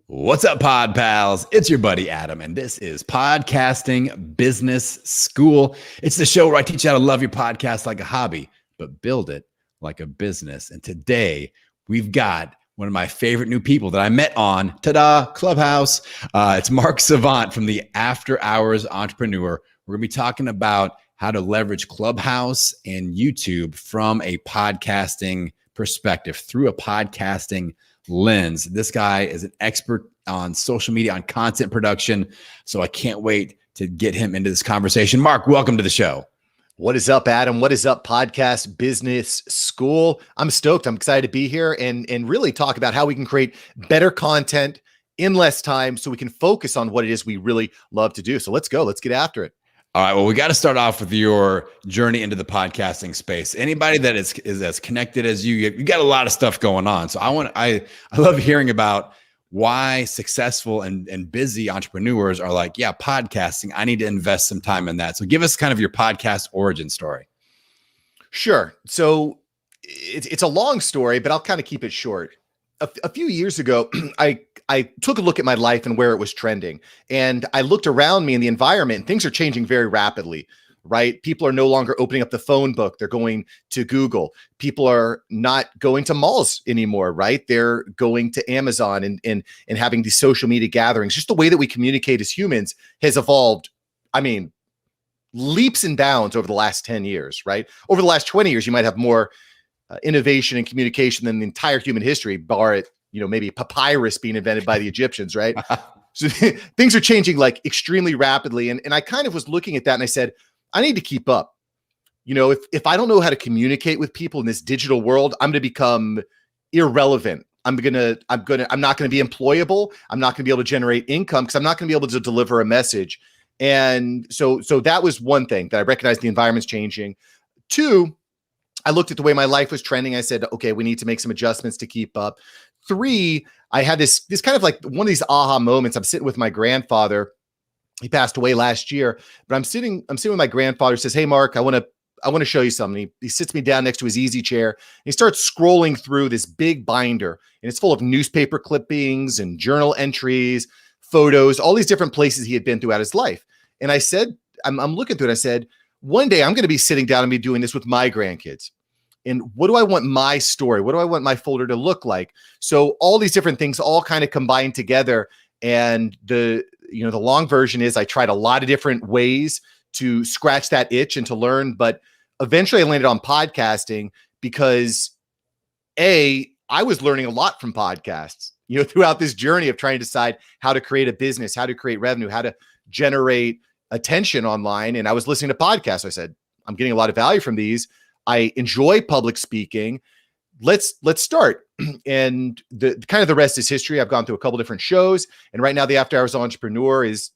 What's up, Pod Pals? It's your buddy Adam, and this is Podcasting Business School. It's the show where I teach you how to love your podcast like a hobby, but build it like a business. And today we've got one of my favorite new people that I met on, Clubhouse. It's Mark Savant from the After Hours Entrepreneur. We're going to be talking about how to leverage Clubhouse and YouTube from a podcasting perspective, through a podcasting lens. This guy is an expert on social media, on content production. So I can't wait to get him into this conversation. Mark, welcome to the show. What is up, Adam? What is up, Podcast Business School? I'm stoked. I'm excited to be here and really talk about how we can create better content in less time so we can focus on what it is we really love to do. So let's go. Let's get after it. All right. Well, we got to start off with your journey into the podcasting space. Anybody that is as connected as you got a lot of stuff going on. So I love hearing about why successful and busy entrepreneurs are like, yeah, podcasting, I need to invest some time in that. So give us kind of your podcast origin story. Sure. So it's a long story, but I'll kind of keep it short. A few years ago, I took a look at my life and where it was trending. And I looked around me in the environment, and things are changing very rapidly, right? People are no longer opening up the phone book. They're going to Google. People are not going to malls anymore, right? They're going to Amazon and having these social media gatherings. Just the way that we communicate as humans has evolved. I mean, leaps and bounds over the last 10 years, right? Over the last 20 years, you might have more innovation and communication than the entire human history, bar it, maybe papyrus being invented by the Egyptians, right? So things are changing like extremely rapidly. And I kind of was looking at that and I said, I need to keep up. If I don't know how to communicate with people in this digital world, I'm going to become irrelevant. I'm not going to be employable. I'm not going to be able to generate income because I'm not going to be able to deliver a message. And so that was one thing that I recognized the environment's changing. Two, I looked at the way my life was trending. I said, okay, we need to make some adjustments to keep up. Three, I had this kind of like one of these aha moments. I'm sitting with my grandfather. He passed away last year, but I'm sitting with my grandfather. Says, "Hey, Mark, I want to show you something." He sits me down next to his easy chair. And he starts scrolling through this big binder, and it's full of newspaper clippings and journal entries, photos, all these different places he had been throughout his life. And I said, I'm looking through it. I said, one day I'm going to be sitting down and be doing this with my grandkids. And what do I want my story? What do I want my folder to look like? So all these different things all kind of combined together. And the long version is I tried a lot of different ways to scratch that itch and to learn, but eventually I landed on podcasting because I was learning a lot from podcasts, throughout this journey of trying to decide how to create a business, how to create revenue, how to generate attention online. And I was listening to podcasts. I said, I'm getting a lot of value from these. I enjoy public speaking. Let's start. And the rest is history. I've gone through a couple different shows. And right now the After Hours Entrepreneur is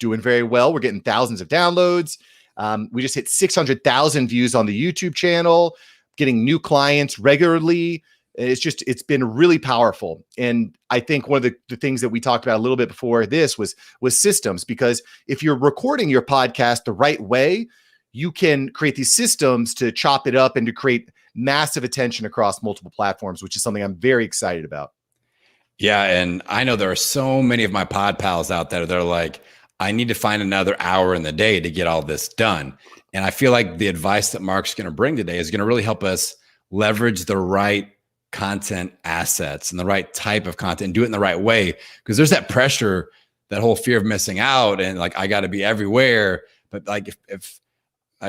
doing very well. We're getting thousands of downloads. We just hit 600,000 views on the YouTube channel, getting new clients regularly. It's been really powerful. And I think one of the things that we talked about a little bit before this was systems, because if you're recording your podcast the right way, you can create these systems to chop it up and to create massive attention across multiple platforms, which is something I'm very excited about. Yeah. And I know there are so many of my pod pals out there that are like, I need to find another hour in the day to get all this done. And I feel like the advice that Mark's going to bring today is going to really help us leverage the right content assets and the right type of content and do it in the right way. Because there's that pressure, that whole fear of missing out. And like, I got to be everywhere. But like, if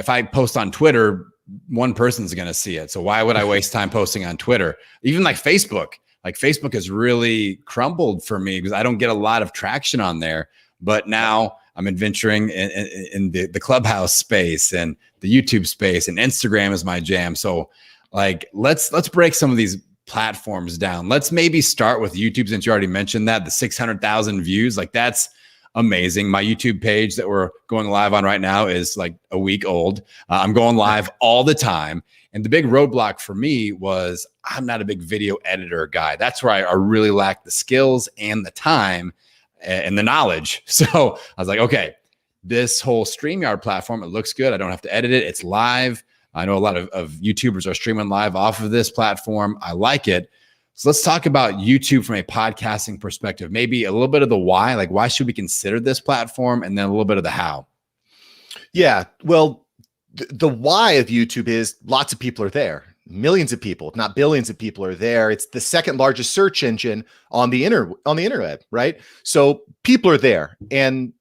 I post on Twitter, one person's going to see it. So why would I waste time posting on Twitter? Even like Facebook has really crumbled for me because I don't get a lot of traction on there. But now I'm adventuring in the Clubhouse space and the YouTube space, and Instagram is my jam. So like, let's break some of these platforms down. Let's maybe start with YouTube, since you already mentioned that, the 600,000 views, like that's amazing. My YouTube page that we're going live on right now is like a week old. I'm going live all the time. And the big roadblock for me was I'm not a big video editor guy. That's where I really lack the skills and the time and the knowledge. So I was like, okay, this whole StreamYard platform, it looks good. I don't have to edit it. It's live. I know a lot of YouTubers are streaming live off of this platform. I like it. So let's talk about YouTube from a podcasting perspective, maybe a little bit of the why, like why should we consider this platform, and then a little bit of the how. Yeah. Well, the why of YouTube is lots of people are there. Millions of people, if not billions of people are there. It's the second largest search engine on the internet, right? So people are there. And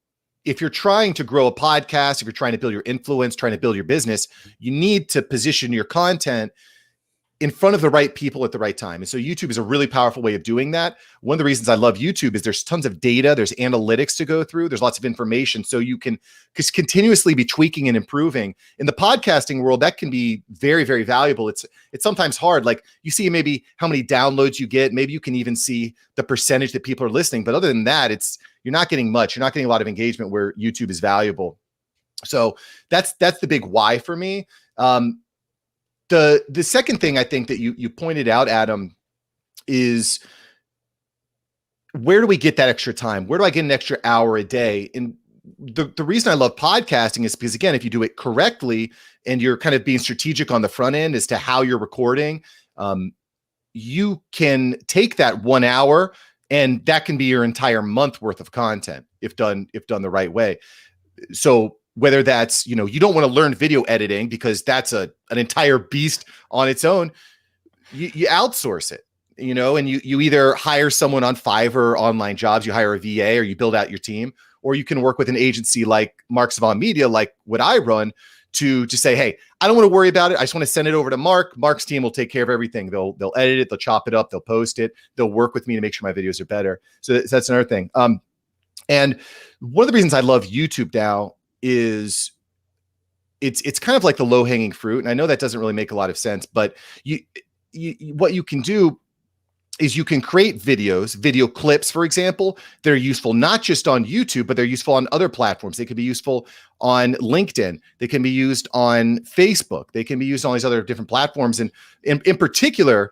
if you're trying to grow a podcast, if you're trying to build your influence, trying to build your business, you need to position your content in front of the right people at the right time. And so YouTube is a really powerful way of doing that. One of the reasons I love YouTube is there's tons of data, there's analytics to go through, there's lots of information. So you can just continuously be tweaking and improving. In the podcasting world, that can be very, very valuable. It's sometimes hard. Like you see maybe how many downloads you get. Maybe you can even see the percentage that people are listening. But other than that, you're not getting much. You're not getting a lot of engagement where YouTube is valuable. So that's the big why for me. The second thing I think that you pointed out, Adam, is where do we get that extra time? Where do I get an extra hour a day? And the reason I love podcasting is because, again, if you do it correctly and you're kind of being strategic on the front end as to how you're recording, you can take that 1 hour and that can be your entire month worth of content if done the right way. So whether that's, you don't want to learn video editing because that's an entire beast on its own, you outsource it, and you either hire someone on Fiverr, online jobs, you hire a VA, or you build out your team, or you can work with an agency like Mark Savant Media, like what I run, to just say, hey, I don't want to worry about it. I just want to send it over to Mark. Mark's team will take care of everything. They'll edit it, they'll chop it up, they'll post it, they'll work with me to make sure my videos are better. So that's another thing. And one of the reasons I love YouTube now is it's kind of like the low-hanging fruit. And I know that doesn't really make a lot of sense, but what you can do is you can create video clips, for example, that are useful not just on YouTube, but they're useful on other platforms. They could be useful on LinkedIn. They can be used on Facebook. They can be used on all these other different platforms. And in particular,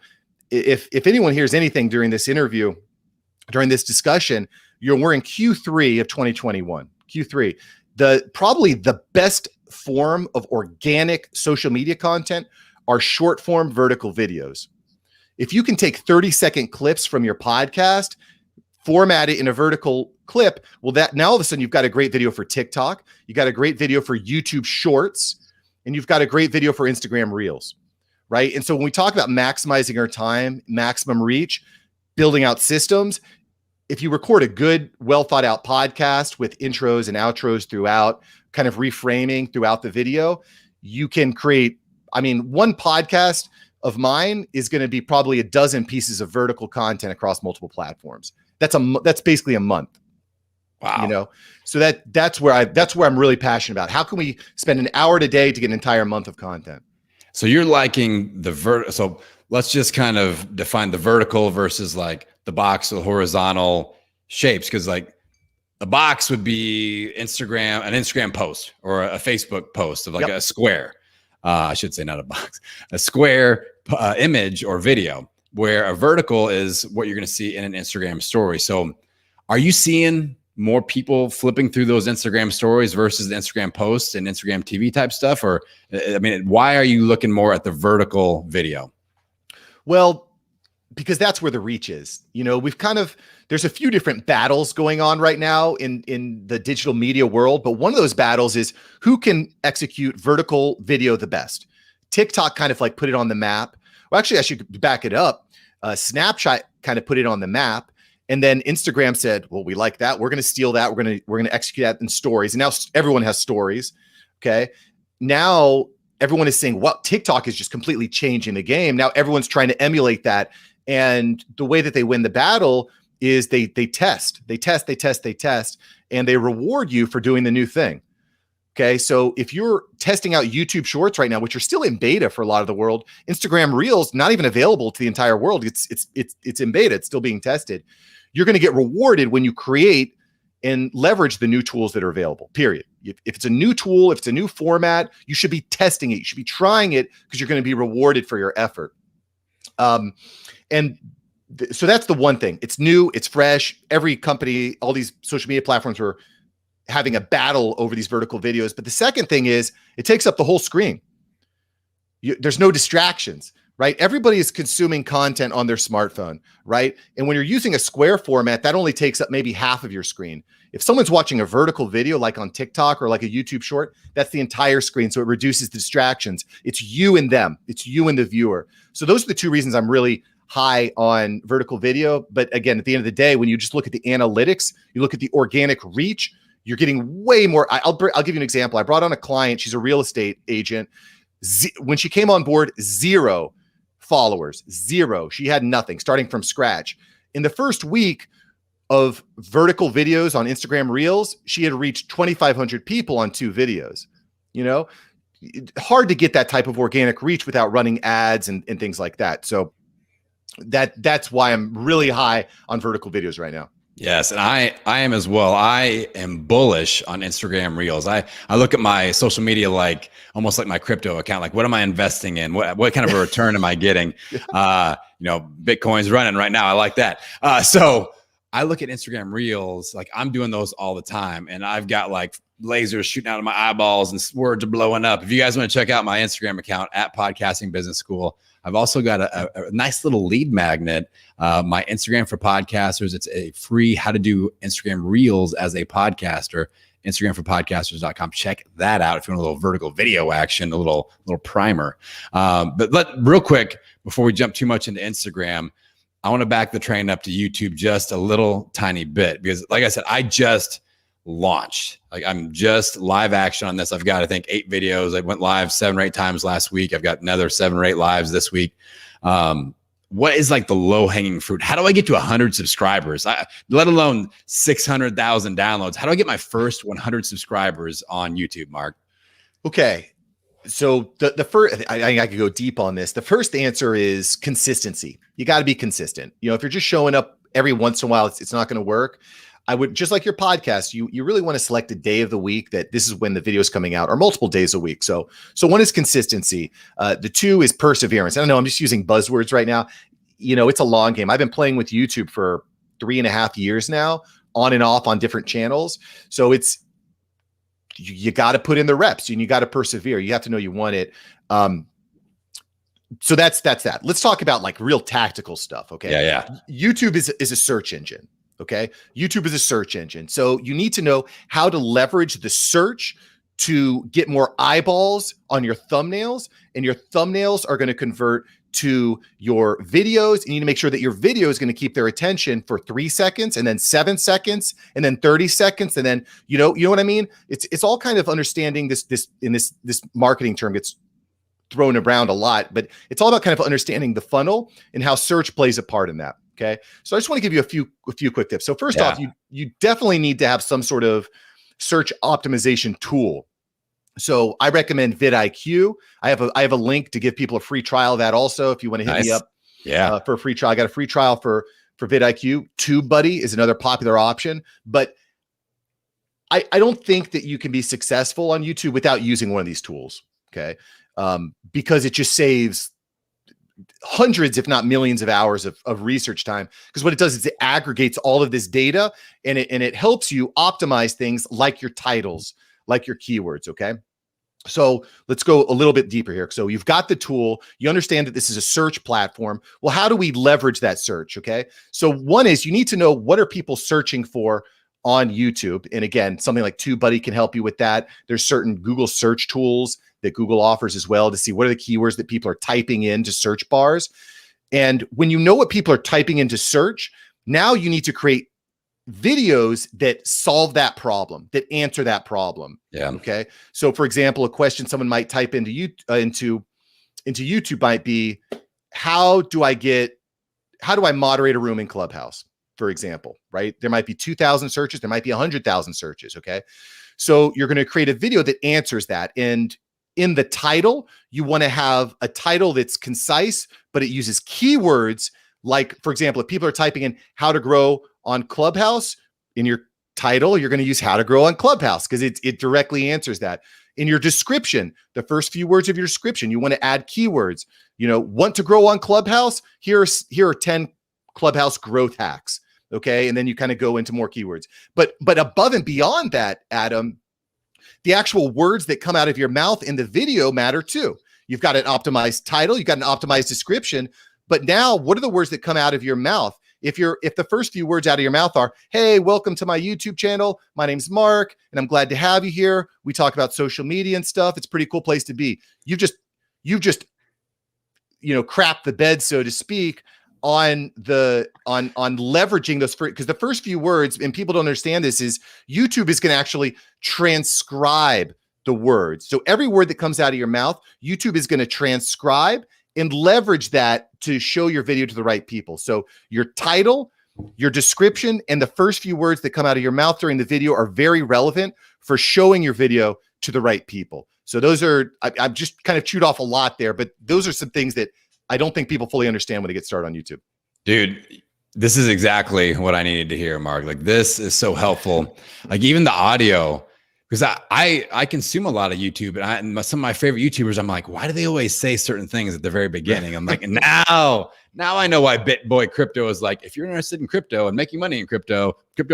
if anyone hears anything during this interview, during this discussion, we're in Q3 of 2021. Q3. Probably the best form of organic social media content are short form vertical videos. If you can take 30-second clips from your podcast, format it in a vertical clip, well, that now all of a sudden you've got a great video for TikTok, you got a great video for YouTube Shorts, and you've got a great video for Instagram Reels, right? And so when we talk about maximizing our time, maximum reach, building out systems, if you record a good, well thought out podcast with intros and outros throughout, kind of reframing throughout the video, you can create, one podcast of mine is going to be probably a dozen pieces of vertical content across multiple platforms. That's basically a month. Wow. So that's where I'm really passionate about. How can we spend an hour today to get an entire month of content? So you're liking so let's just kind of define the vertical versus like the box or horizontal shapes. Because like a box would be an Instagram post or a Facebook post of like a square. I should say not a box, a square image or video, where a vertical is what you're going to see in an Instagram story. So are you seeing more people flipping through those Instagram stories versus the Instagram posts and Instagram TV type stuff? Or, why are you looking more at the vertical video? Well, because that's where the reach is. There's a few different battles going on right now in the digital media world, but one of those battles is who can execute vertical video the best. TikTok kind of like put it on the map. Well, actually, I should back it up. Snapchat kind of put it on the map, and then Instagram said, "Well, we like that. We're going to steal that. We're going to execute that in stories." And now everyone has stories. Okay, now everyone is saying, "Well, TikTok is just completely changing the game." Now everyone's trying to emulate that, and the way that they win the battle is they test, and they reward you for doing the new thing. Okay, so if you're testing out YouTube Shorts right now, which are still in beta for a lot of the world, Instagram Reels not even available to the entire world. It's in beta. It's still being tested. You're going to get rewarded when you create and leverage the new tools that are available. Period. If it's a new tool, if it's a new format, you should be testing it. You should be trying it because you're going to be rewarded for your effort. So that's the one thing. It's new, it's fresh. Every company, all these social media platforms are having a battle over these vertical videos. But the second thing is it takes up the whole screen. There's no distractions. right? Everybody is consuming content on their smartphone, right? And when you're using a square format, that only takes up maybe half of your screen. If someone's watching a vertical video like on TikTok or like a YouTube short, that's the entire screen. So it reduces the distractions. It's you and them. It's you and the viewer. So those are the two reasons I'm really high on vertical video. But again, at the end of the day, when you just look at the analytics, you look at the organic reach, you're getting way more. I'll give you an example. I brought on a client. She's a real estate agent. When she came on board, 0 followers, 0. She had nothing, starting from scratch. In the first week of vertical videos on Instagram Reels, she had reached 2,500 people on 2 videos. You know, hard to get that type of organic reach without running ads and things like that. So that's why I'm really high on vertical videos right now. Yes, and I am as well. I am bullish on Instagram Reels. I look at my social media like almost like my crypto account. Like, what am I investing in? What kind of a return am I getting? Bitcoin's running right now. I like that. So I look at Instagram Reels, like I'm doing those all the time, and I've got like lasers shooting out of my eyeballs and words are blowing up. If you guys want to check out my Instagram account at Podcasting Business School, I've also got a nice little lead magnet, my Instagram for podcasters. It's a free how to do Instagram Reels as a podcaster, instagramforpodcasters.com. Check that out if you want a little vertical video action, a little primer. But real quick, before we jump too much into Instagram, I want to back the train up to YouTube just a little tiny bit, because like I said, I just launched. Like I'm just live action on this. I've got, I think, 8 videos. I went live 7 or 8 times last week. I've got another 7 or 8 lives this week. What is like the low hanging fruit? How do I get to 100 subscribers? Let alone 600,000 downloads. How do I get my first 100 subscribers on YouTube, Mark? Okay. So the first, I could go deep on this. The first answer is consistency. You got to be consistent. You know, if you're just showing up every once in a while, it's not going to work. I would, just like your podcast, you really want to select a day of the week that this is when the video is coming out, or multiple days a week. So one is consistency. The 2 is perseverance. I don't know, I'm just using buzzwords right now. You know, it's a long game. I've been playing with YouTube for 3.5 years now, on and off on different channels. So it's, you got to put in the reps and you got to persevere. You have to know you want it. So that's that. Let's talk about like real tactical stuff. Okay. Yeah. YouTube is a search engine. Okay. YouTube is a search engine. So you need to know how to leverage the search to get more eyeballs on your thumbnails, and your thumbnails are going to convert to your videos. You need to make sure that your video is going to keep their attention for 3 seconds, and then 7 seconds, and then 30 seconds. And then, you know what I mean? It's all kind of understanding this marketing term gets thrown around a lot, but it's all about kind of understanding the funnel and how search plays a part in that. Okay. So I just want to give you a few quick tips. So first off, you definitely need to have some sort of search optimization tool. So I recommend vidIQ. I have a link to give people a free trial of that also, if you want to hit me up for a free trial. I got a free trial for vidIQ. TubeBuddy is another popular option, but I don't think that you can be successful on YouTube without using one of these tools. Okay. Because it just saves hundreds, if not millions of hours of research time. Because what it does is it aggregates all of this data, and it helps you optimize things like your titles, like your keywords. Okay. So let's go a little bit deeper here. So you've got the tool, you understand that this is a search platform. Well, how do we leverage that search? Okay. So one is you need to know, what are people searching for on YouTube? And again, something like TubeBuddy can help you with that. There's certain Google search tools that Google offers as well to see what are the keywords that people are typing into search bars. And when you know what people are typing into search, now you need to create videos that solve that problem, that answer that problem. Yeah. Okay. So for example, a question someone might type into YouTube might be, how do I moderate a room in Clubhouse, for example, right? There might be 2,000 searches. There might be 100,000 searches. Okay. So you're going to create a video that answers that. And in the title, you want to have a title that's concise, but it uses keywords. Like, for example, if people are typing in how to grow on Clubhouse, in your title, you're going to use how to grow on Clubhouse, because it directly answers that. In your description, the first few words of your description, you want to add keywords. You know, want to grow on Clubhouse? Here are 10 Clubhouse growth hacks. Okay. And then you kind of go into more keywords. But above and beyond that, Adam, the actual words that come out of your mouth in the video matter too. You've got an optimized title, you've got an optimized description. But now, what are the words that come out of your mouth? If the first few words out of your mouth are, "Hey, welcome to my YouTube channel. My name's Mark, and I'm glad to have you here. We talk about social media and stuff. It's a pretty cool place to be." You've just crap the bed, so to speak, on leveraging those, because the first few words, and people don't understand this, is YouTube is going to actually transcribe the words. So every word that comes out of your mouth, YouTube is going to transcribe and leverage that to show your video to the right people. So your title, your description, and the first few words that come out of your mouth during the video are very relevant for showing your video to the right people. So those are, I've just kind of chewed off a lot there, but those are some things that I don't think people fully understand when they get started on YouTube. Dude, this is exactly what I needed to hear, Mark. Like, this is so helpful. Like, even the audio, because I consume a lot of YouTube, and some of my favorite YouTubers, I'm like, why do they always say certain things at the very beginning? I'm like, now I know why BitBoy Crypto is like, if you're interested in crypto and making money in crypto, yep.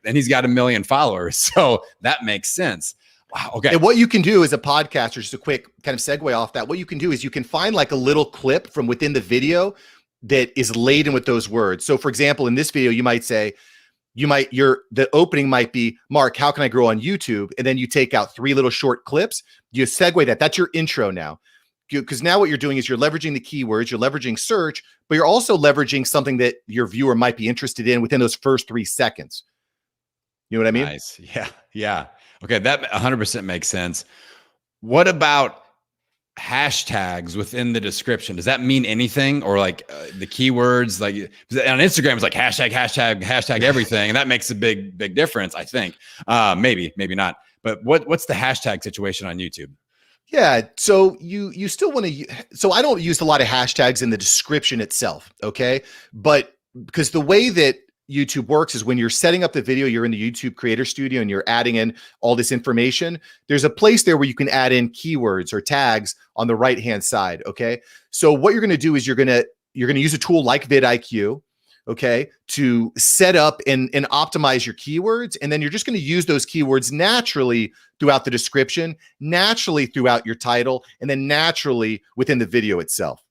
And he's got 1 million followers. So that makes sense. Wow. Okay. And what you can do as a podcaster, just a quick kind of segue off that, what you can do is you can find like a little clip from within the video that is laden with those words. So for example, in this video, you might say, the opening might be, "Mark, how can I grow on YouTube?" And then you take out 3 little short clips. You segue that. That's your intro now. Because now what you're doing is you're leveraging the keywords, you're leveraging search, but you're also leveraging something that your viewer might be interested in within those first 3 seconds. You know what I mean? Nice. Yeah. Yeah. Okay. That 100% makes sense. What about hashtags within the description? Does that mean anything? Or like the keywords, like on Instagram, it's like hashtag everything. And that makes a big difference, I think. Maybe not. But what's the hashtag situation on YouTube? Yeah. So you still want to, so I don't use a lot of hashtags in the description itself. Okay. But because the way that YouTube works is when you're setting up the video, you're in the YouTube Creator Studio and you're adding in all this information. There's a place there where you can add in keywords or tags on the right-hand side. Okay. So what you're going to do is you're going to use a tool like vidIQ, okay, to set up and optimize your keywords. And then you're just going to use those keywords naturally throughout the description, naturally throughout your title, and then naturally within the video itself.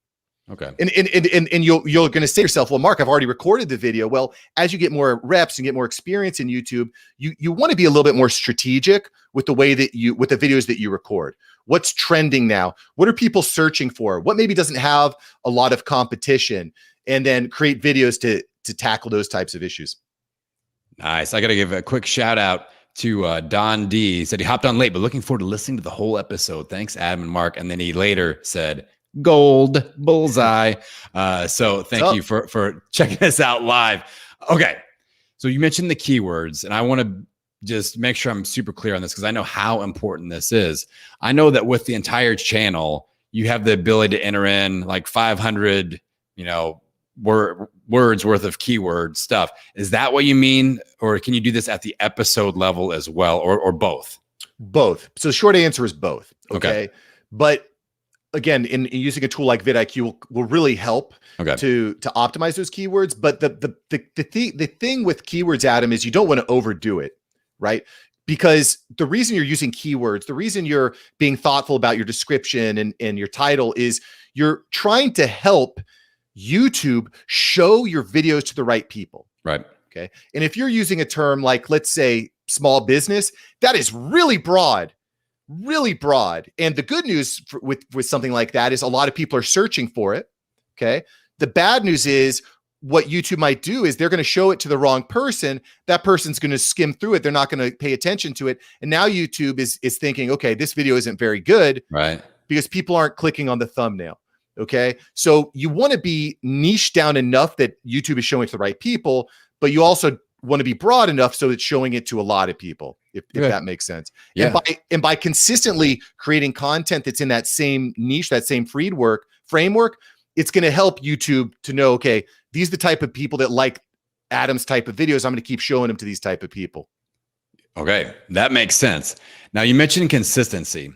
Okay. And you're going to say to yourself, "Well, Mark, I've already recorded the video." Well, as you get more reps and get more experience in YouTube, you want to be a little bit more strategic with the way that with the videos that you record. What's trending now? What are people searching for? What maybe doesn't have a lot of competition? And then create videos to tackle those types of issues. Nice. I got to give a quick shout out to Don D. He said he hopped on late, but looking forward to listening to the whole episode. Thanks, Adam and Mark. And then he later said, "Gold bullseye." So thank you for checking us out live. Okay. So you mentioned the keywords, and I want to just make sure I'm super clear on this because I know how important this is. I know that with the entire channel, you have the ability to enter in like 500, words worth of keyword stuff. Is that what you mean? Or can you do this at the episode level as well, or both? Both. So the short answer is both. Okay. But again, in using a tool like vidIQ will really help to optimize those keywords. But the thing with keywords, Adam, is you don't want to overdo it, right? Because the reason you're using keywords, the reason you're being thoughtful about your description and your title is you're trying to help YouTube show your videos to the right people. Right. Okay. And if you're using a term like, let's say, small business, that is really broad. Really broad. And the good news with something like that is a lot of people are searching for it. Okay. The bad news is what YouTube might do is they're going to show it to the wrong person. That person's going to skim through it. They're not going to pay attention to it. And now YouTube is thinking, okay, this video isn't very good. Right. Because people aren't clicking on the thumbnail. Okay. So you want to be niche down enough that YouTube is showing it to the right people, but you also want to be broad enough so it's showing it to a lot of people, if that makes sense. Yeah. And by consistently creating content that's in that same niche, that same framework, it's going to help YouTube to know, okay, these are the type of people that like Adam's type of videos. I'm going to keep showing them to these type of people. Okay. That makes sense. Now you mentioned consistency,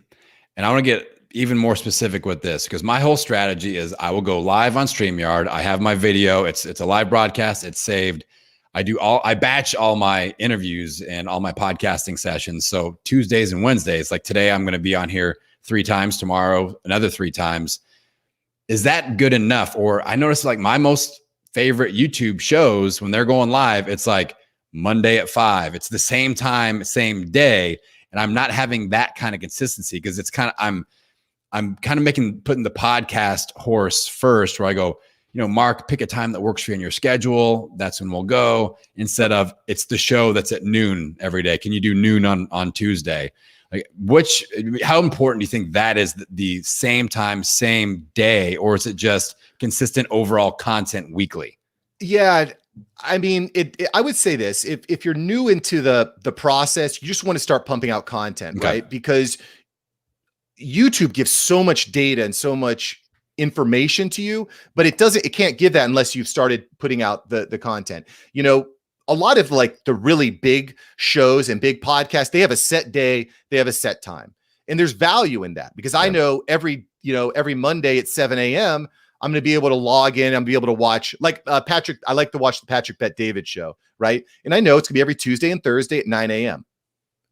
and I want to get even more specific with this because my whole strategy is I will go live on StreamYard. I have my video. It's a live broadcast. It's saved. I batch all my interviews and all my podcasting sessions. So Tuesdays and Wednesdays, like today, I'm going to be on here 3 times, tomorrow another 3 times. Is that good enough? Or I noticed like my most favorite YouTube shows, when they're going live, it's like Monday at 5. It's the same time, same day. And I'm not having that kind of consistency, because it's kind of, I'm kind of putting the podcast horse first, where I go, Mark, pick a time that works for you in your schedule. That's when we'll go, instead of it's the show that's at noon every day. Can you do noon on Tuesday? Like, how important do you think that is, the same time, same day, or is it just consistent overall content weekly? Yeah. I mean, I would say this, if you're new into the process, you just want to start pumping out content, Okay. right? Because YouTube gives so much data and so much information to you, but it can't give that unless you've started putting out the content. A lot of like the really big shows and big podcasts, they have a set day, they have a set time. And there's value in that, because I know every Monday at 7 a.m., I'm going to be able to log in. I'm going to be able to watch, like Patrick. I like to watch the Patrick Bet David show, right? And I know it's going to be every Tuesday and Thursday at 9 a.m.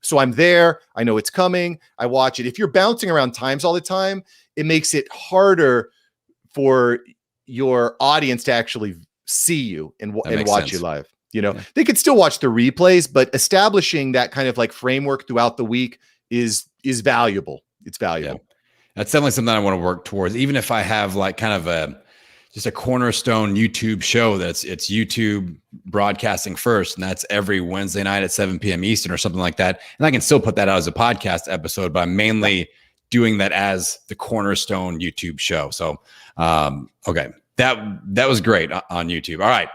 So I'm there. I know it's coming. I watch it. If you're bouncing around times all the time, it makes it harder for your audience to actually see you and watch you live. They could still watch the replays, but establishing that kind of like framework throughout the week is valuable. It's valuable. Yeah. That's definitely something I want to work towards. Even if I have like kind of just a cornerstone YouTube show it's YouTube broadcasting first, and that's every Wednesday night at 7 p.m. Eastern or something like that. And I can still put that out as a podcast episode, but I'm mainly doing that as the cornerstone YouTube show. So, okay, that was great on YouTube. All right,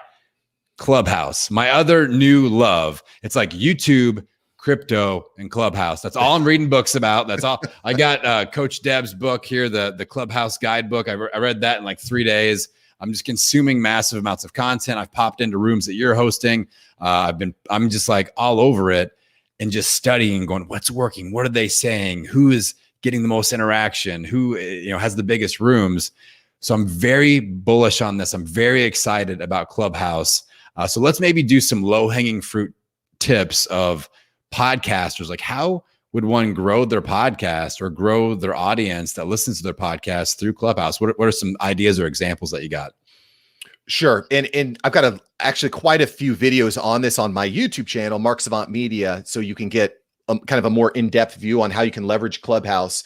Clubhouse, my other new love. It's like YouTube, crypto, and Clubhouse. That's all I'm reading books about. That's all. I got Coach Deb's book here, the Clubhouse guidebook. I read that in like 3 days. I'm just consuming massive amounts of content. I've popped into rooms that you're hosting. I'm just like all over it, and just studying, going, what's working? What are they saying? Who is getting the most interaction? Who has the biggest rooms? So I'm very bullish on this. I'm very excited about Clubhouse. So let's maybe do some low-hanging fruit tips of podcasters. Like, how would one grow their podcast or grow their audience that listens to their podcast through Clubhouse? What are some ideas or examples that you got? Sure. And I've got actually quite a few videos on this on my YouTube channel, Mark Savant Media, so you can get kind of a more in-depth view on how you can leverage Clubhouse.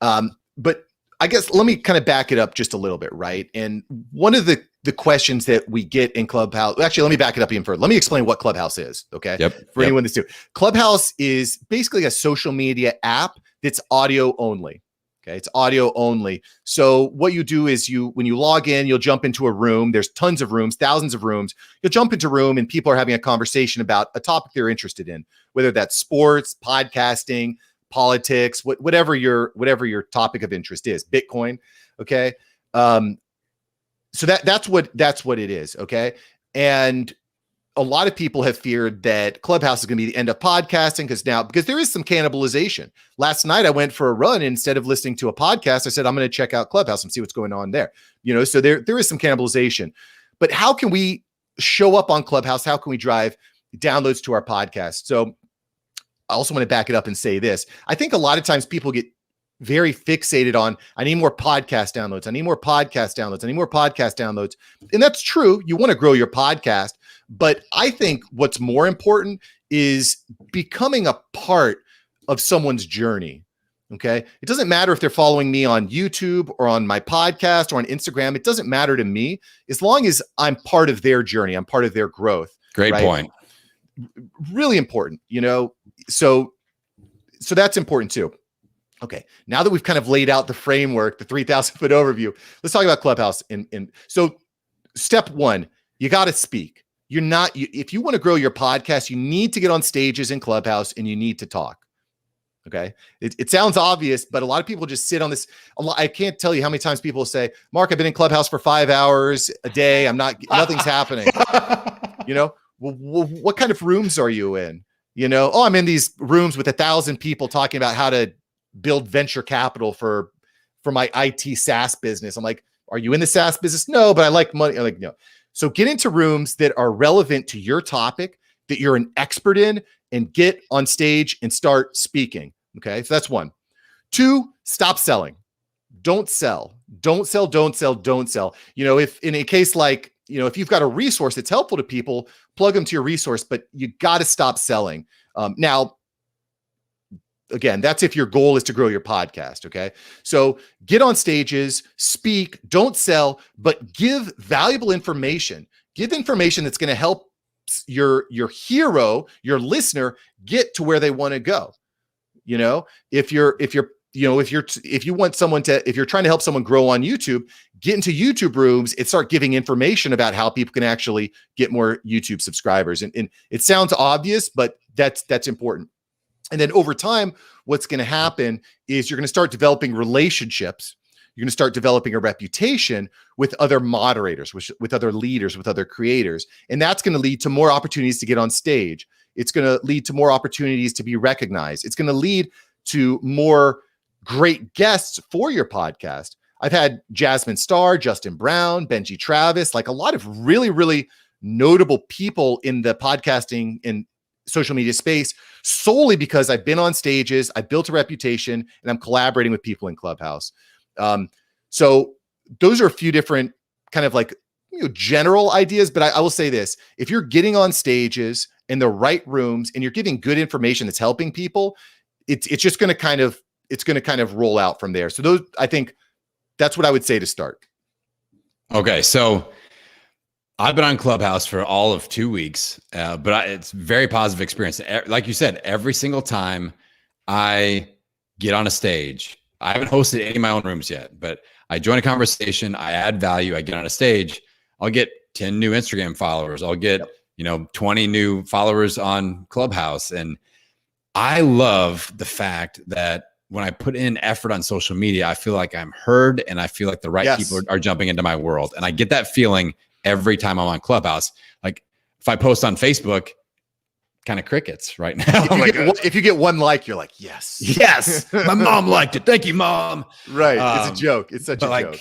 But I guess let me kind of back it up just a little bit, right? And one of the questions that we get in Clubhouse, actually, let me back it up even further. Let me explain what Clubhouse is, okay? For anyone that's new. Clubhouse is basically a social media app that's audio only. Okay, it's audio only. So what you do is when you log in, you'll jump into a room. There's tons of rooms, thousands of rooms. You'll jump into a room and people are having a conversation about a topic they're interested in, whether that's sports, podcasting, politics, whatever your topic of interest is, Bitcoin. Okay. So that's what it is. Okay. And a lot of people have feared that Clubhouse is going to be the end of podcasting because there is some cannibalization. Last night I went for a run, and instead of listening to a podcast, I said, I'm going to check out Clubhouse and see what's going on there. So there is some cannibalization, but how can we show up on Clubhouse? How can we drive downloads to our podcast? So I also want to back it up and say this. I think a lot of times people get very fixated on, I need more podcast downloads. I need more podcast downloads. I need more podcast downloads. And that's true. You want to grow your podcast. But I think what's more important is becoming a part of someone's journey. Okay. It doesn't matter if they're following me on YouTube or on my podcast or on Instagram. It doesn't matter to me as long as I'm part of their journey. I'm part of their growth. Great point. Really important, so that's important too. Okay. Now that we've kind of laid out the framework, the 3,000-foot overview, let's talk about Clubhouse. So step one, you got to speak. If you want to grow your podcast, you need to get on stages in Clubhouse and you need to talk. Okay. It sounds obvious, but a lot of people just sit on this. I can't tell you how many times people say, Mark, I've been in Clubhouse for 5 hours a day. Nothing's happening. What kind of rooms are you in? I'm in these rooms with 1,000 people talking about how to build venture capital for my IT SaaS business. I'm like, are you in the SaaS business? No, but I like money. I'm like, no. So get into rooms that are relevant to your topic, that you're an expert in, and get on stage and start speaking. Okay. So that's one. Two, stop selling. Don't sell. Don't sell, don't sell, don't sell. You know, if in a case like, you know, if you've got a resource that's helpful to people, plug them to your resource, but you got to stop selling. Now, again, that's if your goal is to grow your podcast. Okay. So get on stages, speak, don't sell, but give valuable information. Give information that's going to help your hero, your listener, get to where they want to go. You know, if you're trying to help someone grow on YouTube, get into YouTube rooms and start giving information about how people can actually get more YouTube subscribers. And it sounds obvious, but that's important. And then over time, what's going to happen is you're going to start developing relationships. You're going to start developing a reputation with other moderators, with other leaders, with other creators. And that's going to lead to more opportunities to get on stage. It's going to lead to more opportunities to be recognized. It's going to lead to more great guests for your podcast. I've had Jasmine Star, Justin Brown, Benji Travis, like a lot of really, really notable people in the podcasting and social media space solely because I've been on stages, I've built a reputation, and I'm collaborating with people in Clubhouse. So those are a few different kind of like, you know, general ideas, but I will say this: if you're getting on stages in the right rooms and you're giving good information that's helping people, it's just going to kind of roll out from there. So those, I think that's what I would say to start. Okay. So I've been on Clubhouse for all of 2 weeks, but it's very positive experience. Like you said, every single time I get on a stage, I haven't hosted any of my own rooms yet, but I join a conversation, I add value, I get on a stage, I'll get 10 new Instagram followers. I'll get, 20 new followers on Clubhouse. And I love the fact that when I put in effort on social media, I feel like I'm heard and I feel like the right people are jumping into my world. And I get that feeling every time I'm on Clubhouse. Like if I post on Facebook, kind of crickets right now. If you get one like, you're like, yes, my mom liked it. Thank you, Mom. Right. It's a joke. It's such a joke.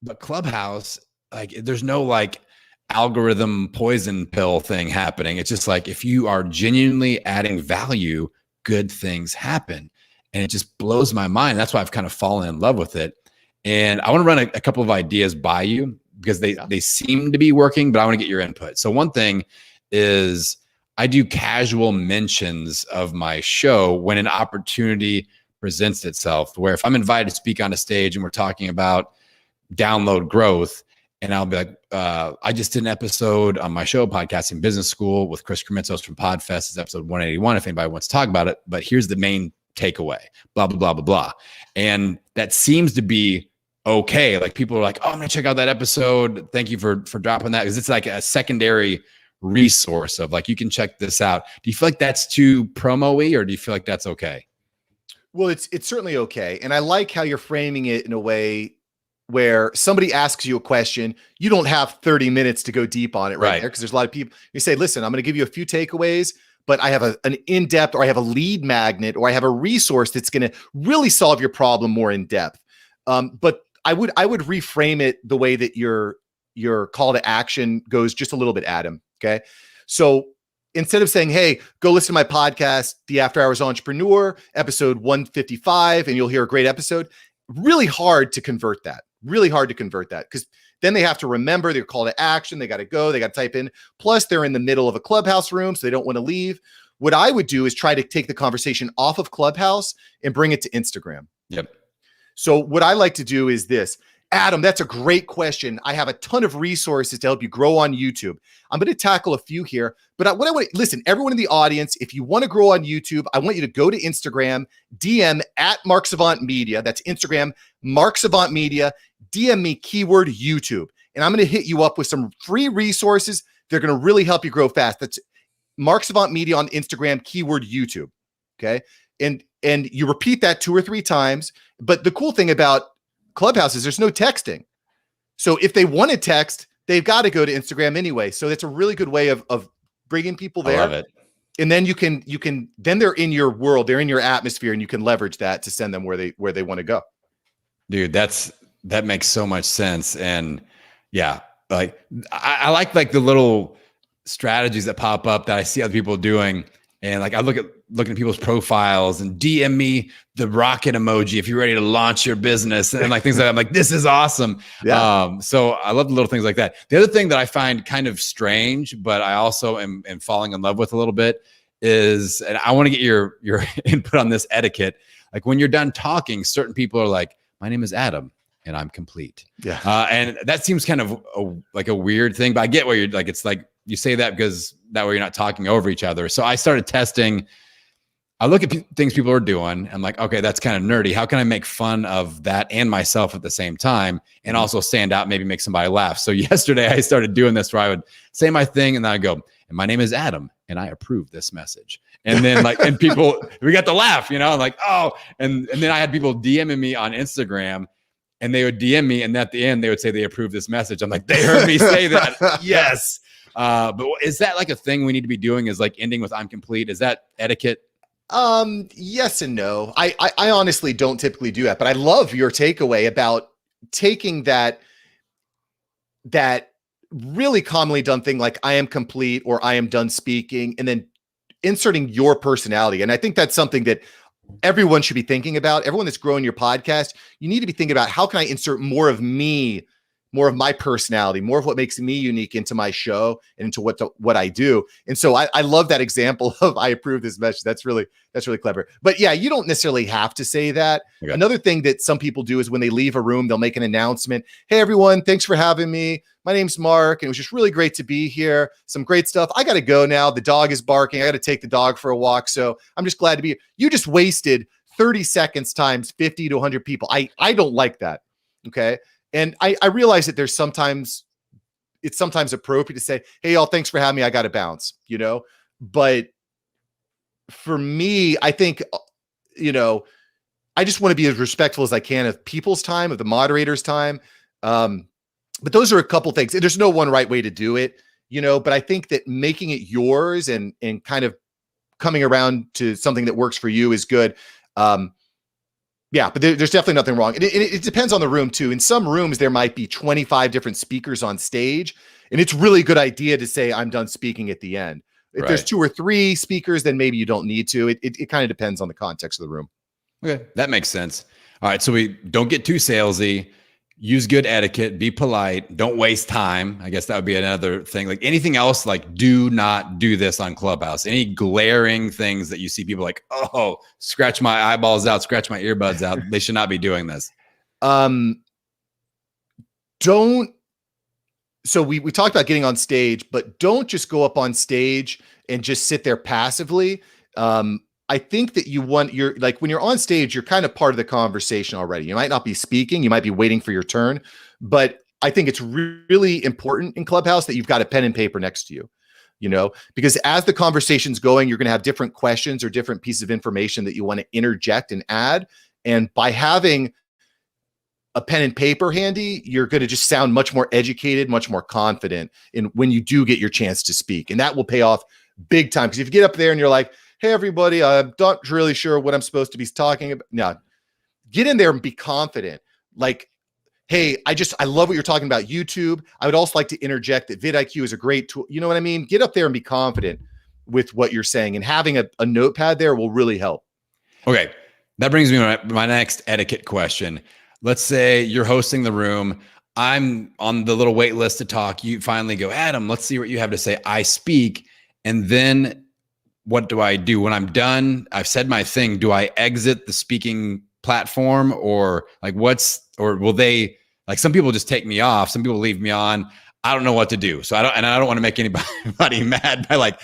But Clubhouse, like there's no like algorithm poison pill thing happening. It's just like, if you are genuinely adding value, good things happen. And it just blows my mind. That's why I've kind of fallen in love with it. And I want to run a couple of ideas by you because they seem to be working, but I want to get your input. So one thing is I do casual mentions of my show when an opportunity presents itself, where if I'm invited to speak on a stage and we're talking about download growth, and I'll be like, I just did an episode on my show, Podcasting Business School, with Chris Krimitsos from Podfest. It's episode 181 if anybody wants to talk about it. But here's the main takeaway, blah, blah, blah, blah, blah. And that seems to be okay. Like people are like, oh, I'm going to check out that episode. Thank you for dropping that. Because it's like a secondary resource of like, you can check this out. Do you feel like that's too promo-y, or do you feel like that's okay? Well, it's certainly okay. And I like how you're framing it in a way where somebody asks you a question, you don't have 30 minutes to go deep on it right there. Because there's a lot of people, you say, listen, I'm going to give you a few takeaways, but I have an in-depth, or I have a lead magnet, or I have a resource that's going to really solve your problem more in depth. But I would reframe it the way that your call to action goes just a little bit, Adam. Okay. So instead of saying, hey, go listen to my podcast, The After Hours Entrepreneur, episode 155, and you'll hear a great episode. Really hard to convert that. Because then they have to remember their call to action. They got to go, they got to type in. Plus they're in the middle of a Clubhouse room, so they don't want to leave. What I would do is try to take the conversation off of Clubhouse and bring it to Instagram. Yep. So what I like to do is this. Adam, that's a great question. I have a ton of resources to help you grow on YouTube. I'm going to tackle a few here, but listen, everyone in the audience, if you want to grow on YouTube, I want you to go to Instagram, DM at Mark Savant Media. That's Instagram, Mark Savant Media. DM me keyword YouTube, and I'm going to hit you up with some free resources. They're going to really help you grow fast. That's Mark Savant Media on Instagram, keyword YouTube. Okay. And you repeat that 2 or 3 times. But the cool thing about Clubhouse is there's no texting. So if they want to text, they've got to go to Instagram anyway. So that's a really good way of bringing people there. I love it. And then you can then they're in your world, they're in your atmosphere, and you can leverage that to send them where they want to go. Dude, that makes so much sense. And yeah, like I like the little strategies that pop up that I see other people doing. And like I look at looking at people's profiles and DM me the rocket emoji if you're ready to launch your business and like things like that. I'm like, this is awesome. Yeah. So I love the little things like that. The other thing that I find kind of strange, but I also am falling in love with a little bit is, and I want to get your input on this etiquette. Like when you're done talking, certain people are like, my name is Adam and I'm complete. Yeah. And that seems kind of like a weird thing, but I get where you're like, it's like you say that because that way you're not talking over each other. So I started testing. I look at things people are doing. I'm like, okay, that's kind of nerdy. How can I make fun of that and myself at the same time and also stand out, maybe make somebody laugh? So yesterday I started doing this where I would say my thing and then I go, and my name is Adam and I approve this message. And then like, and people, we got to laugh, I'm like, oh, and then I had people DMing me on Instagram and they would DM me. And at the end, they would say they approve this message. I'm like, they heard me say that. Yes. But is that like a thing we need to be doing, is like ending with I'm complete? Is that etiquette? Yes and no. I honestly don't typically do that, but I love your takeaway about taking that really commonly done thing like I am complete or I am done speaking and then inserting your personality. And I think that's something that everyone should be thinking about. Everyone that's growing your podcast, you need to be thinking about, how can I insert more of me, more of my personality, more of what makes me unique into my show and into what I do. And so I love that example of I approve this message. That's really clever. But yeah, you don't necessarily have to say that. Okay. Another thing that some people do is when they leave a room, they'll make an announcement. Hey, everyone, thanks for having me. My name's Mark, and it was just really great to be here. Some great stuff. I got to go now. The dog is barking. I got to take the dog for a walk. So I'm just glad to be here. You just wasted 30 seconds times 50 to 100 people. I don't like that. Okay. And I realize that it's sometimes appropriate to say, hey, y'all, thanks for having me. I got to bounce, but for me, I think, I just want to be as respectful as I can of people's time, of the moderator's time. But those are a couple things. There's no one right way to do it, but I think that making it yours and kind of coming around to something that works for you is good. Yeah, but there's definitely nothing wrong. It depends on the room too. In some rooms, there might be 25 different speakers on stage, and it's really a good idea to say, I'm done speaking at the end. If there's 2 or 3 speakers, then maybe you don't need to. It kind of depends on the context of the room. Okay, that makes sense. All right, so we don't get too salesy. Use good etiquette, be polite, don't waste time. I guess that would be another thing. Like anything else, like do not do this on Clubhouse. Any glaring things that you see people like, oh, scratch my eyeballs out, scratch my earbuds out. They should not be doing this. So we talked about getting on stage, but don't just go up on stage and just sit there passively. I think that you're like, when you're on stage, you're kind of part of the conversation already. You might not be speaking, you might be waiting for your turn, but I think it's really important in Clubhouse that you've got a pen and paper next to you, because as the conversation's going, you're going to have different questions or different pieces of information that you want to interject and add. And by having a pen and paper handy, you're going to just sound much more educated, much more confident in when you do get your chance to speak. And that will pay off big time. Because if you get up there and you're like, hey, everybody, I'm not really sure what I'm supposed to be talking about. No, get in there and be confident. Like, hey, I love what you're talking about YouTube. I would also like to interject that vidIQ is a great tool. You know what I mean? Get up there and be confident with what you're saying, and having a notepad there will really help. Okay. That brings me to my next etiquette question. Let's say you're hosting the room. I'm on the little wait list to talk. You finally go, Adam, let's see what you have to say. I speak. And then what do I do when I'm done? I've said my thing. Do I exit the speaking platform, or like or will they, like, some people just take me off. Some people leave me on. I don't know what to do. So I don't want to make anybody mad by like,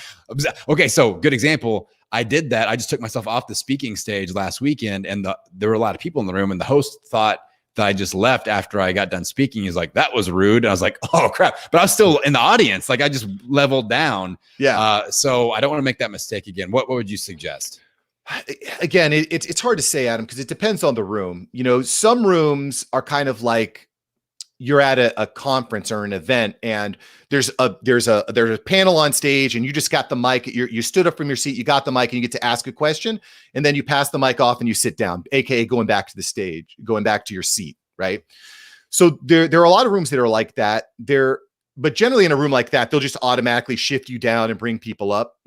okay. So good example. I did that. I just took myself off the speaking stage last weekend, and there were a lot of people in the room, and the host thought that I just left after I got done speaking. He's like, that was rude. And I was like, oh crap. But I was still in the audience. Like I just leveled down. Yeah. So I don't want to make that mistake again. What would you suggest? Again, it's hard to say, Adam, because it depends on the room. Some rooms are kind of like you're at a conference or an event, and there's a panel on stage, and you just got the mic. You stood up from your seat, you got the mic, and you get to ask a question, and then you pass the mic off and you sit down, aka going back to the stage, going back to your seat, right? So there are a lot of rooms that are like that. But generally in a room like that, they'll just automatically shift you down and bring people up.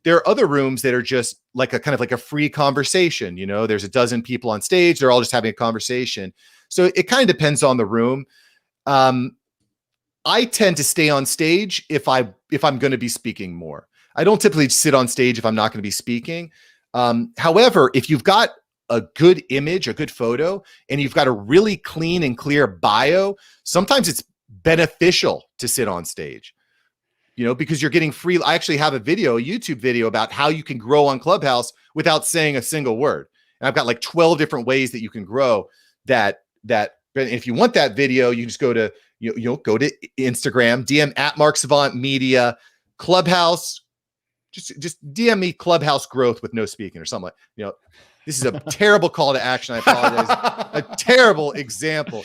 there are other rooms that are just like a kind of like a free conversation. You know, there's a dozen people on stage. They're all just having a conversation. So it kind of depends on the room. I tend to stay on stage if I'm going to be speaking more. I don't typically sit on stage if I'm not going to be speaking. However, if you've got a good image, a good photo, and you've got a really clean and clear bio, sometimes it's beneficial to sit on stage, you know, because you're getting free. I actually have a video, a YouTube video about how you can grow on Clubhouse without saying a single word. And I've got like 12 different ways that you can grow that. If you want that video, you just go to, go to Instagram, DM at Mark Savant Media, Clubhouse. Just DM me Clubhouse growth with no speaking or something like, this is a terrible call to action. I apologize. A terrible example,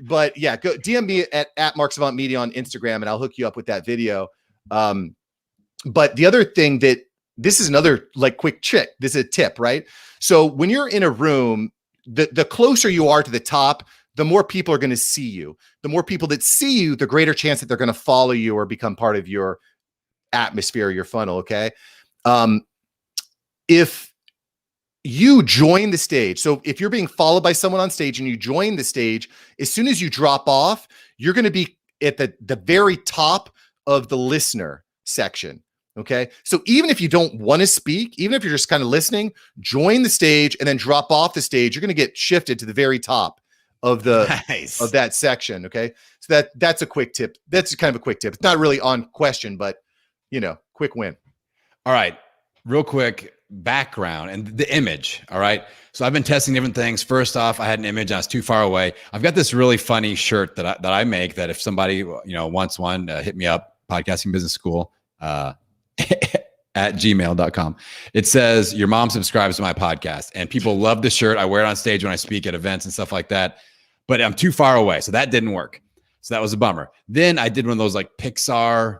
but yeah, go DM me at Mark Savant Media on Instagram and I'll hook you up with that video. But the other thing this is another like quick trick. This is a tip, right? So when you're in a room, the closer you are to the top, the more people are going to see you. The more people that see you, the greater chance that they're going to follow you or become part of your atmosphere, your funnel. Okay. If you join the stage, so if you're being followed by someone on stage and you join the stage, as soon as you drop off, you're going to be at the very top of the listener section. Okay. So even if you don't want to speak, even if you're just kind of listening, join the stage and then drop off the stage, you're going to get shifted to the very top of of that section. Okay. So that's a quick tip. That's kind of a quick tip. It's not really on question, but quick win. All right. Real quick background and the image. All right. So I've been testing different things. First off, I had an image. I was too far away. I've got this really funny shirt that I make that if somebody, wants one, hit me up, Podcasting Business School, at gmail.com. It says, your mom subscribes to my podcast, and people love the shirt. I wear it on stage when I speak at events and stuff like that, but I'm too far away. So that didn't work. So that was a bummer. Then I did one of those like Pixar,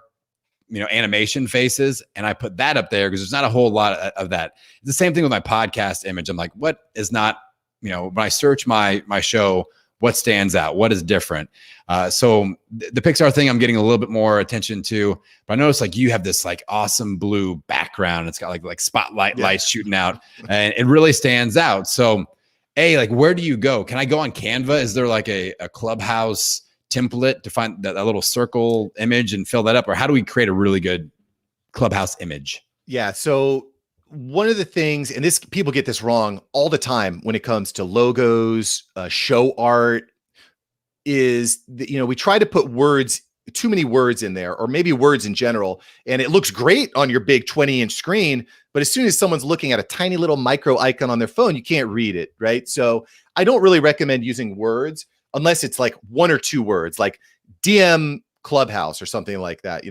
animation faces. And I put that up there because there's not a whole lot of that. It's the same thing with my podcast image. I'm like, what is not, when I search my show, what stands out? What is different? So the Pixar thing, I'm getting a little bit more attention to, but I noticed like you have this like awesome blue background. It's got like spotlight lights shooting out and it really stands out. So like, where do you go? Can I go on Canva? Is there like a Clubhouse template to find that little circle image and fill that up? Or how do we create a really good Clubhouse image? Yeah. So one of the things, and people get this wrong all the time when it comes to logos, show art, is that, we try to put too many words in there, or maybe words in general, and it looks great on your big 20-inch screen, but as soon as someone's looking at a tiny little micro icon on their phone, you can't read it, right? So I don't really recommend using words unless it's like one or two words, like DM Clubhouse or something like that,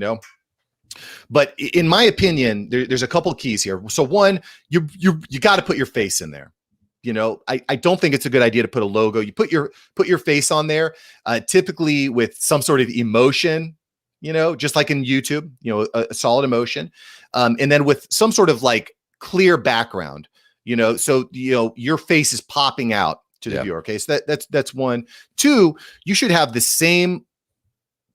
But in my opinion, there's a couple of keys here. So one, you got to put your face in there. I don't think it's a good idea to put a logo. You put your face on there, typically with some sort of emotion, just like in YouTube, a solid emotion, and then with some sort of like clear background, so your face is popping out to the viewer. Okay, so that's one. Two, you should have the same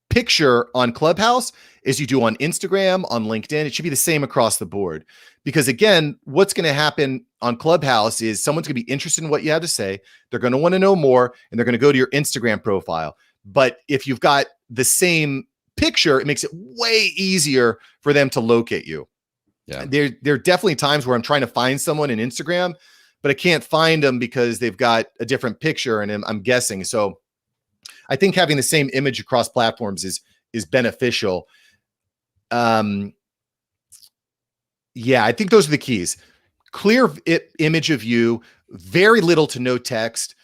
picture on Clubhouse as you do on Instagram, on LinkedIn. It should be the same across the board, because again, what's going to happen on Clubhouse is someone's going to be interested in what you have to say. They're going to want to know more, and they're going to go to your Instagram profile. But if you've got the same picture, it makes it way easier for them to locate you. Yeah. There are definitely times where I'm trying to find someone in Instagram, but I can't find them because they've got a different picture and I'm guessing. So I think having the same image across platforms is beneficial. I think those are the keys. Clear image of you, very little to no text,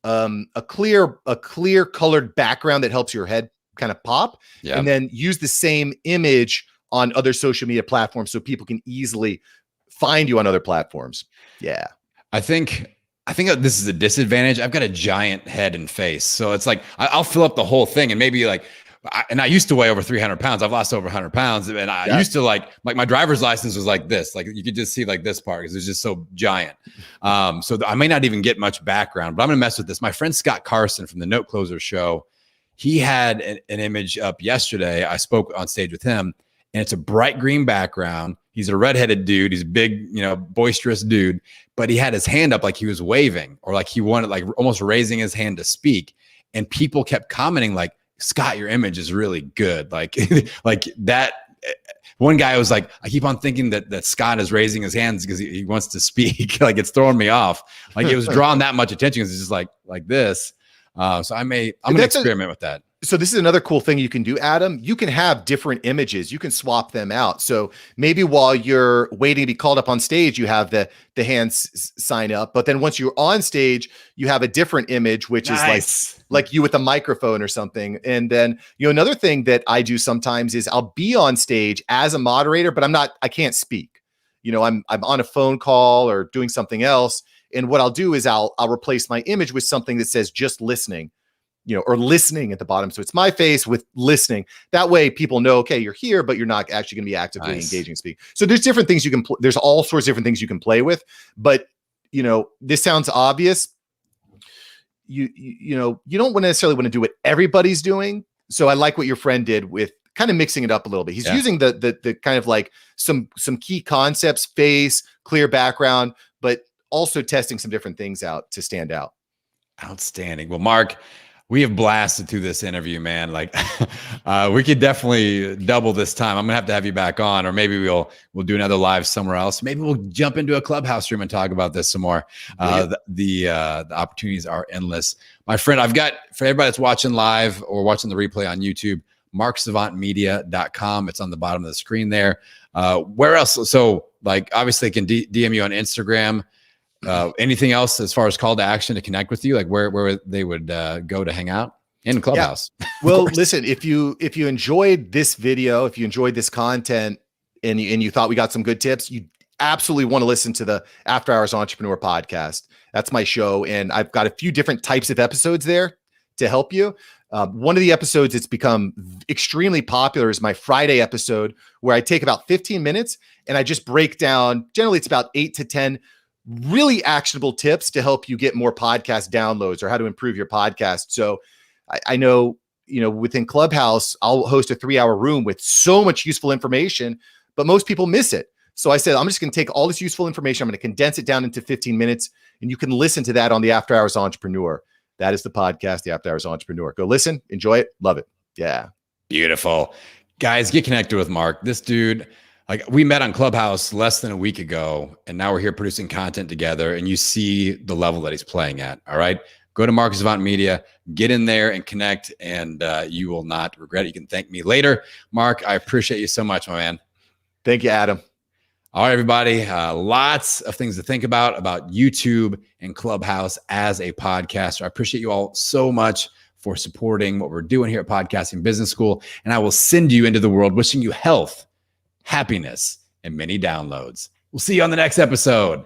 a clear colored background that helps your head kind of pop, and then use the same image on other social media platforms so people can easily find you on other platforms. Yeah. I think this is a disadvantage. I've got a giant head and face. So it's like, I'll fill up the whole thing, and maybe like, I used to weigh over 300 pounds. I've lost over 100 pounds. And I used to like my driver's license was like this, like you could just see like this part because it's just so giant. So I may not even get much background, but I'm going to mess with this. My friend Scott Carson from the Note Closer show, he had an image up yesterday. I spoke on stage with him, and it's a bright green background. He's a redheaded dude. He's a big, boisterous dude, but he had his hand up like he was waving, or like he wanted, like almost raising his hand to speak. And people kept commenting like, Scott, your image is really good. Like, like that. One guy was like, I keep on thinking that Scott is raising his hands because he wants to speak. Like, it's throwing me off. Like, it was drawing that much attention. It's just like this. So I'm going to experiment with that. So this is another cool thing you can do, Adam. You can have different images. You can swap them out. So maybe while you're waiting to be called up on stage, you have the hands sign up. But then once you're on stage, you have a different image, which is like you with a microphone or something. And then, another thing that I do sometimes is I'll be on stage as a moderator, but I can't speak. I'm on a phone call or doing something else. And what I'll do is I'll replace my image with something that says just listening. Or listening at the bottom. So it's my face with listening. That way people know, okay, you're here, but you're not actually going to be actively engaging speak. So there's different things you can, there's all sorts of different things you can play with, but this sounds obvious. You don't necessarily want to do what everybody's doing. So I like what your friend did with kind of mixing it up a little bit. He's using the kind of like some key concepts, face, clear background, but also testing some different things out to stand out. Outstanding. Well, Mark, we have blasted through this interview, man. Like, we could definitely double this time. I'm gonna have to have you back on, or maybe we'll do another live somewhere else. Maybe we'll jump into a Clubhouse room and talk about this some more. The opportunities are endless, my friend. I've got, for everybody that's watching live or watching the replay on YouTube, marksavantmedia.com. It's on the bottom of the screen there. Where else? So, like, obviously, can DM you on Instagram. Anything else as far as call to action to connect with you, like where they would go to hang out in Clubhouse? Yeah. Well, listen, if you enjoyed this video, if you enjoyed this content and you thought we got some good tips, you absolutely want to listen to the After Hours Entrepreneur podcast. That's my show. And I've got a few different types of episodes there to help you. One of the episodes that's become extremely popular is my Friday episode, where I take about 15 minutes and I just break down, generally it's about 8 to 10 really actionable tips to help you get more podcast downloads or how to improve your podcast. So I know, within Clubhouse, I'll host a 3-hour room with so much useful information, but most people miss it. So I said, I'm just going to take all this useful information. I'm going to condense it down into 15 minutes, and you can listen to that on the After Hours Entrepreneur. That is the podcast, the After Hours Entrepreneur. Go listen, enjoy it, love it. Yeah. Beautiful. Guys, get connected with Mark. This dude, like, we met on Clubhouse less than a week ago, and now we're here producing content together, and you see the level that he's playing at. All right. Go to Mark Savant Media, get in there and connect, and you will not regret it. You can thank me later. Mark, I appreciate you so much, my man. Thank you, Adam. All right, everybody. Lots of things to think about YouTube and Clubhouse as a podcaster. I appreciate you all so much for supporting what we're doing here at Podcasting Business School. And I will send you into the world wishing you health, happiness, and many downloads. We'll see you on the next episode.